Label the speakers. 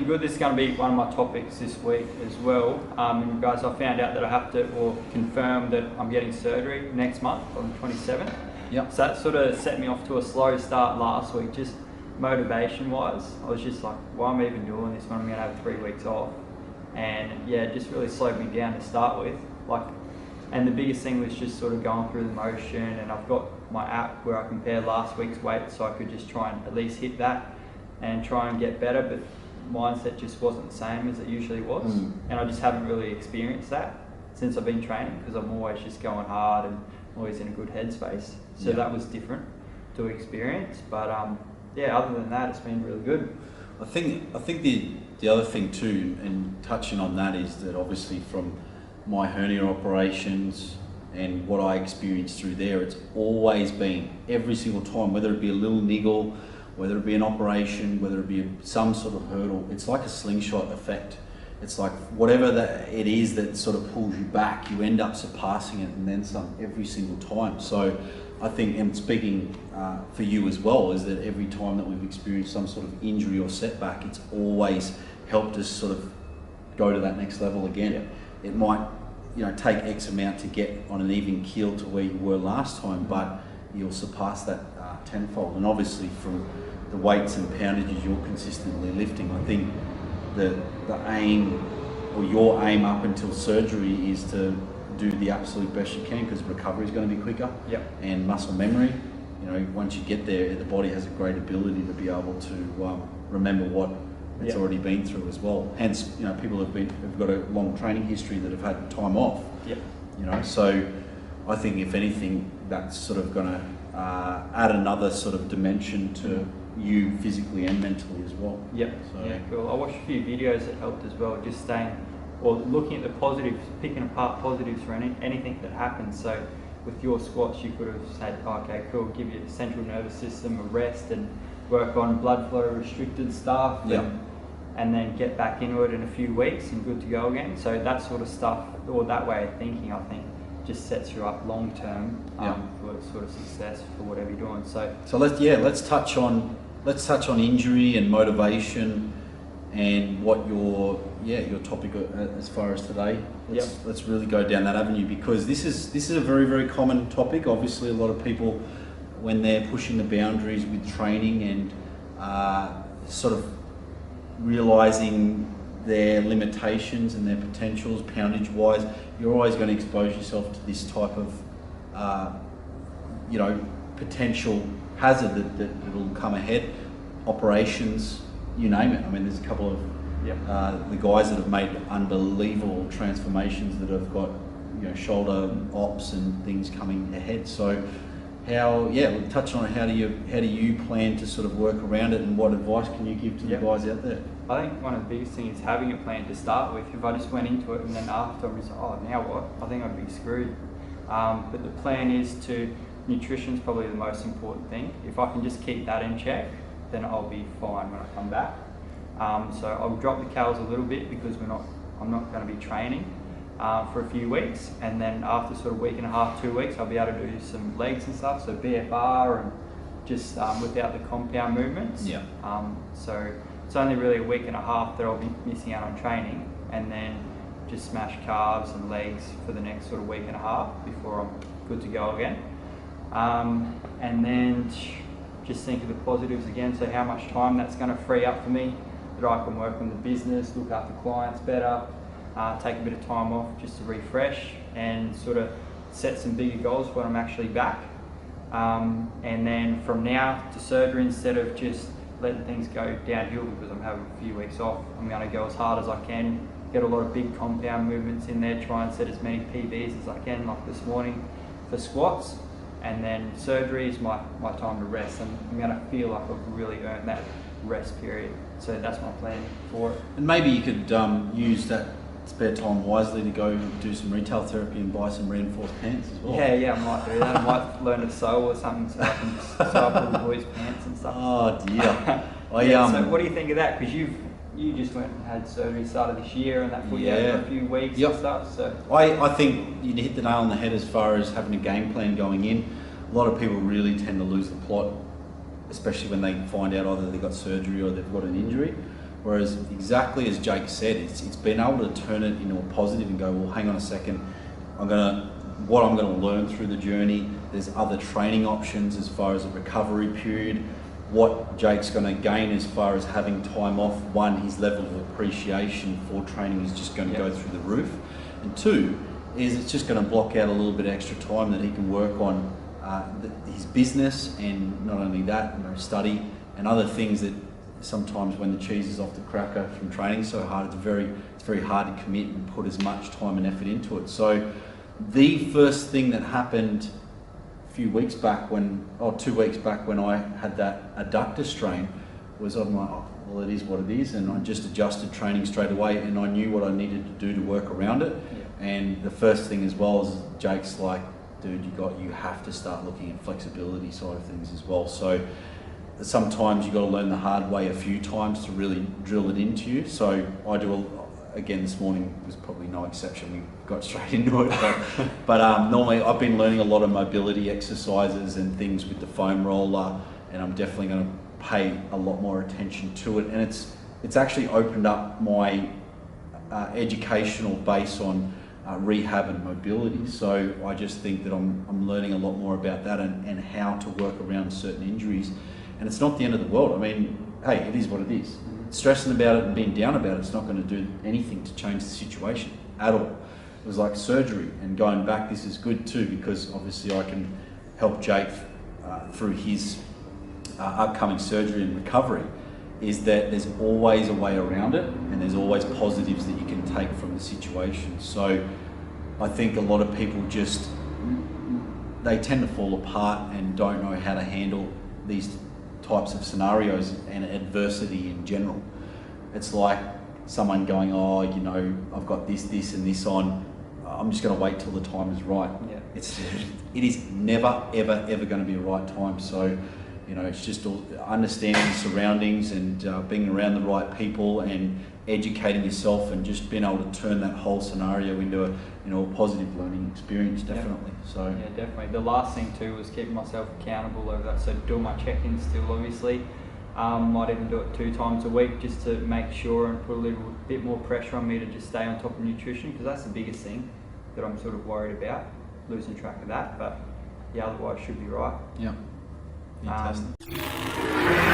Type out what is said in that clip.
Speaker 1: good. This is going to be one of my topics this week as well. And guys, I found out that I have to, or confirm that I'm getting surgery next month on the 27th.
Speaker 2: Yep.
Speaker 1: So that sort of set me off to a slow start last week, just motivation-wise. I was just like, why am I even doing this when I'm going to have 3 weeks off? And yeah, it just really slowed me down to start with. And the biggest thing was just sort of going through the motion, and I've got my app where I compare last week's weight, so I could just try and at least hit that and try and get better, but mindset just wasn't the same as it usually was. And I just haven't really experienced that since I've been training, because I'm always just going hard and always in a good headspace. So that was different to experience, but yeah, other than that, it's been really good.
Speaker 2: I think the other thing too, and touching on that, is that obviously from my hernia operations and what I experienced through there, it's always been, every single time, whether it be a little niggle, whether it be an operation, whether it be some sort of hurdle, it's like a slingshot effect. It's like whatever that it is that sort of pulls you back, you end up surpassing it and then some every single time. So I think, and speaking for you as well, is that every time that we've experienced some sort of injury or setback, it's always helped us sort of go to that next level again. Yeah. It might, take X amount to get on an even keel to where you were last time, but you'll surpass that tenfold. And obviously from the weights and poundages you're consistently lifting, I think the aim, or your aim up until surgery, is to do the absolute best you can, because recovery is going to be quicker.
Speaker 1: Yep. And
Speaker 2: muscle memory, once you get there, the body has a great ability to be able to remember what it's already been through as well. Hence, people have got a long training history that have had time off.
Speaker 1: Yep.
Speaker 2: So I think if anything, that's sort of going to add another sort of dimension to you physically and mentally as well.
Speaker 1: Yep. So. Yeah, cool. I watched a few videos that helped as well, just staying, or looking at the positives, picking apart positives for anything that happens. So with your squats, you could have said, okay, cool, give your central nervous system a rest and work on blood flow restricted stuff, and then get back into it in a few weeks and good to go again. So that sort of stuff, or that way of thinking, I think just sets you up long term for sort of success for whatever you're doing. So
Speaker 2: let's touch on injury and motivation and what your topic as far as today. Let's really go down that avenue, because this is a very, very common topic. Obviously, a lot of people, when they're pushing the boundaries with training and sort of realizing their limitations and their potentials poundage wise, you're always going to expose yourself to this type of potential hazard that will come ahead. Operations, you name it. I mean, there's a couple of the guys that have made unbelievable transformations that have got shoulder ops and things coming ahead. So we'll touch on how do you plan to sort of work around it, and what advice can you give to the guys out there?
Speaker 1: I think one of the biggest things is having a plan to start with. If I just went into it and then after I'm just now what? I think I'd be screwed. But the plan is nutrition's probably the most important thing. If I can just keep that in check, then I'll be fine when I come back. So I'll drop the calories a little bit, because I'm not going to be training for a few weeks, and then after sort of week and a half, 2 weeks, I'll be able to do some legs and stuff, so BFR and just without the compound movements. So it's only really a week and a half that I'll be missing out on training, and then just smash calves and legs for the next sort of week and a half before I'm good to go again. And then just think of the positives again, so how much time that's going to free up for me, that I can work on the business, look after clients better, take a bit of time off just to refresh and sort of set some bigger goals when I'm actually back. And then from now to surgery, instead of just letting things go downhill because I'm having a few weeks off, I'm going to go as hard as I can, get a lot of big compound movements in there, try and set as many PBs as I can, like this morning for squats. And then surgery is my time to rest, and I'm going to feel like I've really earned that rest period. So that's my plan for it.
Speaker 2: And maybe you could use that spare time wisely to go do some retail therapy and buy some reinforced pants as well.
Speaker 1: Yeah, I might do that. I might learn to sew or something, so I can just sew up all the boys' pants and stuff.
Speaker 2: Oh dear.
Speaker 1: So what do you think of that? Because you just went and had surgery started this year, and that put you out for a few weeks and stuff. So
Speaker 2: I think you hit the nail on the head as far as having a game plan going in. A lot of people really tend to lose the plot, especially when they find out either they got surgery or they've got an injury. Whereas exactly as Jake said, it's been able to turn it into a positive and go, well, hang on a second, what I'm going to learn through the journey. There's other training options as far as a recovery period. What Jake's going to gain as far as having time off. One, his level of appreciation for training is just going to go through the roof. And two, is it's just going to block out a little bit extra time that he can work on his business, and not only that, study and other things that sometimes when the cheese is off the cracker from training so hard, it's very hard to commit and put as much time and effort into it. So the first thing that happened a few weeks back 2 weeks back when I had that adductor strain was I'm like, oh, well, it is what it is, and I just adjusted training straight away, and I knew what I needed to do to work around it. And the first thing as well is Jake's like, dude, you have to start looking at flexibility side of things as well. So sometimes you got to learn the hard way a few times to really drill it into you. So I do again this morning was probably no exception. We got straight into it, but normally I've been learning a lot of mobility exercises and things with the foam roller, and I'm definitely going to pay a lot more attention to it. And it's actually opened up my educational base on rehab and mobility. So I just think that I'm learning a lot more about that and how to work around certain injuries. And it's not the end of the world. I mean, hey, it is what it is. Stressing about it and being down about it's not going to do anything to change the situation at all. It was like surgery, and going back, this is good too, because obviously I can help Jake through his upcoming surgery and recovery, is that there's always a way around it, and there's always positives that you can take from the situation. So I think a lot of people they tend to fall apart and don't know how to handle these types of scenarios and adversity in general. It's like someone going, oh, I've got this and this on, I'm just going to wait till the time is right. It is never, ever, ever going to be a right time. So, it's just understanding surroundings and being around the right people and educating yourself and just being able to turn that whole scenario into a positive learning experience, definitely. So
Speaker 1: yeah, definitely. The last thing too was keeping myself accountable over that. So doing my check-ins still, obviously. Might even do it 2 times a week just to make sure and put a little bit more pressure on me to just stay on top of nutrition, because that's the biggest thing that I'm sort of worried about, losing track of that. But yeah, otherwise should be right.
Speaker 2: Yeah. Fantastic.